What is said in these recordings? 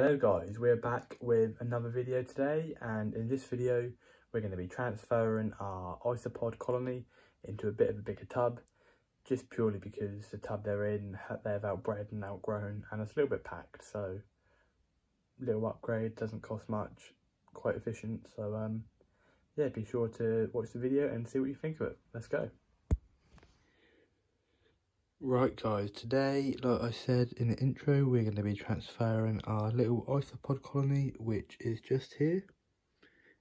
Hello guys, we're back with another video today, and in this video we're going to be transferring our isopod colony into a bit of a bigger tub, just purely because the tub they're in, they've outbred and outgrown and it's a little bit packed, so little upgrade, doesn't cost much, quite efficient. So yeah, be sure to watch the video and see what you think of it. Let's go. Right guys, today, like I said in the intro, we're going to be transferring our little isopod colony, which is just here,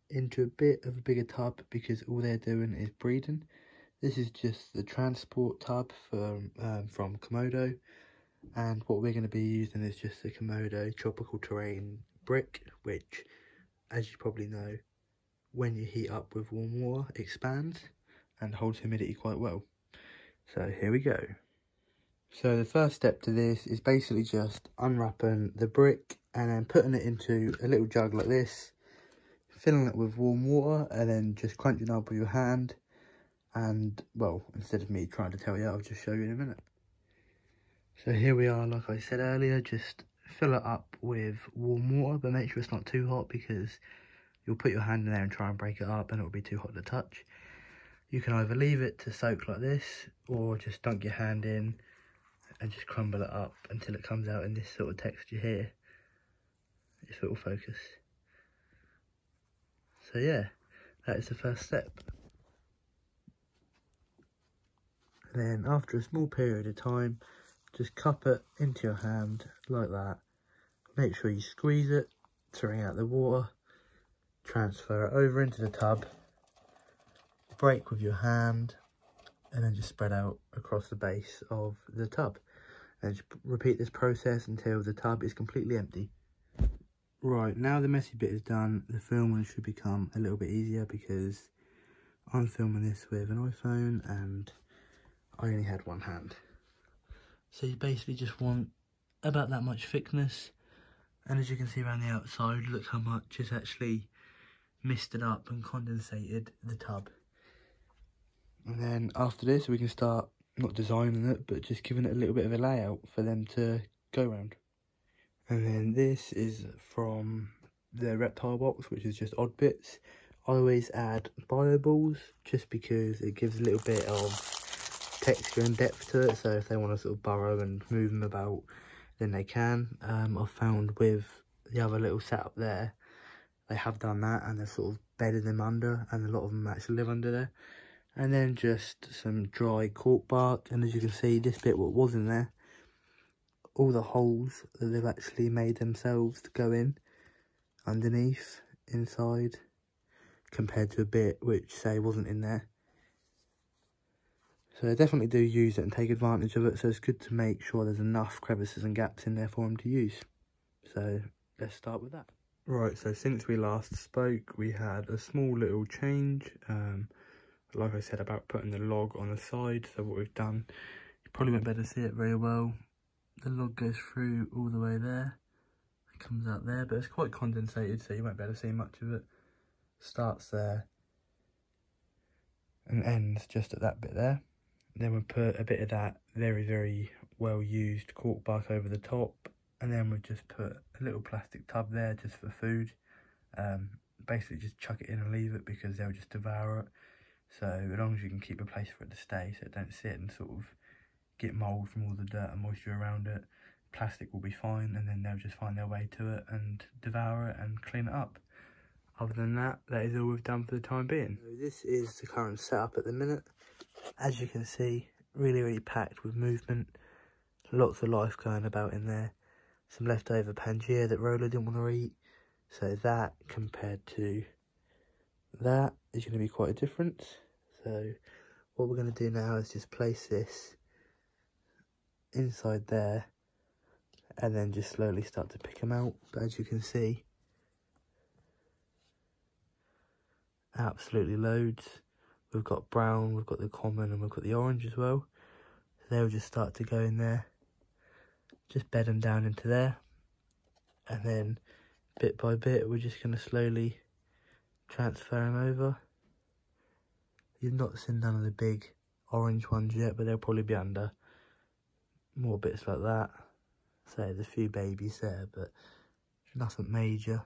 into a bit of a bigger tub because all they're doing is breeding. This is just the transport tub from Komodo, and what we're going to be using is just the Komodo tropical terrain brick, which, as you probably know, when you heat up with warm water, expands and holds humidity quite well. So here we go. So the first step to this is basically just unwrapping the brick and then putting it into a little jug like this, filling it with warm water and then just crunching up with your hand. And, well, instead of me trying to tell you, I'll just show you in a minute. So here we are, like I said earlier, just fill it up with warm water, but make sure it's not too hot because you'll put your hand in there and try and break it up and it'll be too hot to touch. You can either leave it to soak like this or just dunk your hand in and just crumble it up until it comes out in this sort of texture here, if it will focus. So yeah, that is the first step. And then after a small period of time, just cup it into your hand like that. Make sure you squeeze it to wring out the water, transfer it over into the tub, break with your hand, and then just spread out across the base of the tub. And just repeat this process until the tub is completely empty. Right, now the messy bit is done, the filming should become a little bit easier because I'm filming this with an iPhone and I only had one hand. So you basically just want about that much thickness, and as you can see around the outside, look how much is actually misted up and condensated the tub. And then after this we can start not designing it, but just giving it a little bit of a layout for them to go around. And then this is from the Reptile box, which is just odd bits. I always add bio balls just because it gives a little bit of texture and depth to it, so if they want to sort of burrow and move them about, then they can. I've found with the other little setup there, they have done that and they've sort of bedded them under, and a lot of them actually live under there. And then just some dry cork bark, and as you can see, this bit what was in there, all the holes that they've actually made themselves to go in underneath, inside, compared to a bit which, say, wasn't in there. So they definitely do use it and take advantage of it, so it's good to make sure there's enough crevices and gaps in there for them to use. So let's start with that. Right, so since we last spoke, we had a small little change. Like I said about putting the log on the side, so what we've done, you probably won't be able to see it very well. The log goes through all the way there, it comes out there, but it's quite condensated, so you won't be able to see much of it. Starts there and ends just at that bit there. Then we'll put a bit of that very well used cork bark over the top, and then we'll just put a little plastic tub there just for food. Basically just chuck it in and leave it because they'll just devour it. So as long as you can keep a place for it to stay, so it don't sit and sort of get mould from all the dirt and moisture around it, plastic will be fine, and then they'll just find their way to it and devour it and clean it up. Other than that, that is all we've done for the time being. So this is the current setup at the minute. As you can see, really packed with movement, lots of life going about in there. Some leftover Pangea that Roller didn't want to eat, so that compared to that is going to be quite a difference. So what we're going to do now is just place this inside there and then just slowly start to pick them out. But as you can see, absolutely loads. We've got brown, we've got the common, and we've got the orange as well. So they'll just start to go in there, just bed them down into there, and then bit by bit we're just going to slowly transfer them over. You've not seen none of the big orange ones yet, but they'll probably be under more bits like that. So there's a few babies there, but nothing major.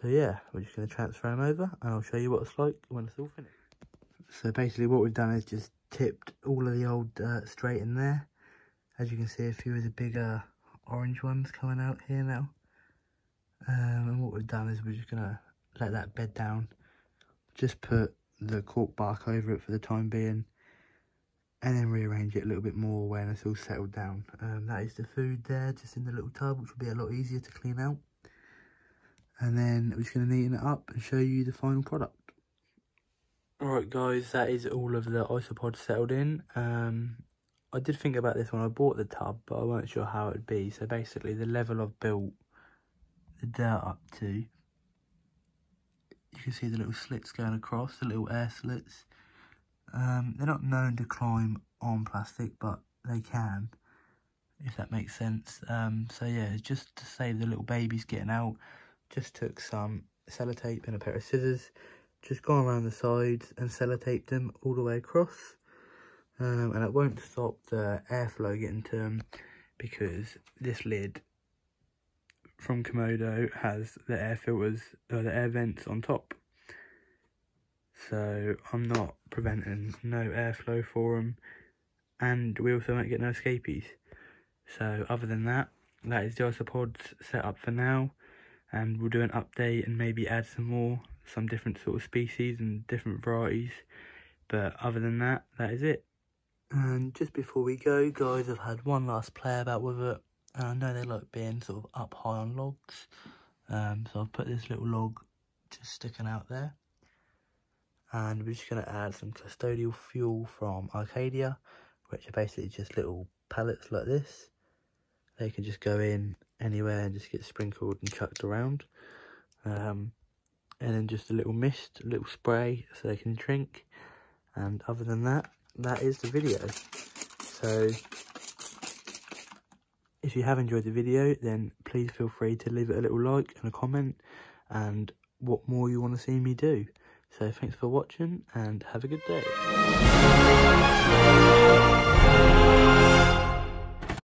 So yeah, we're just going to transfer them over and I'll show you what it's like when it's all finished. So basically what we've done is just tipped all of the old dirt straight in there. As you can see, a few of the bigger orange ones coming out here now. And what we've done is we're just going to let that bed down. Just put the cork bark over it for the time being. And then rearrange it a little bit more when it's all settled down. That is the food there, just in the little tub, which will be a lot easier to clean out. And then we're just going to neaten it up and show you the final product. Alright guys, that is all of the isopods settled in. I did think about this when I bought the tub, but I weren't sure how it would be. So basically the level I've built the dirt up to, you can see the little slits going across, the little air slits. They're not known to climb on plastic, but they can, if that makes sense. So yeah, just to save the little babies getting out, just took some sellotape and a pair of scissors, just gone around the sides and sellotaped them all the way across. And it won't stop the airflow getting to them, because this lid from Komodo has the air filters, or the air vents on top. So I'm not preventing no airflow for them, and we also won't get no escapees. So other than that, that is the isopods set up for now, and we'll do an update and maybe add some different sort of species and different varieties. But other than that, that is it. And just before we go, guys, I've had one last play about with it. And I know they like being sort of up high on logs. So I've put this little log just sticking out there. And we're just going to add some custodial fuel from Arcadia, which are basically just little pellets like this. They can just go in anywhere and just get sprinkled and chucked around. And then just a little mist, a little spray so they can drink. And other than that, that is the video. So if you have enjoyed the video, then please feel free to leave it a little like and a comment, and what more you want to see me do. So thanks for watching and have a good day.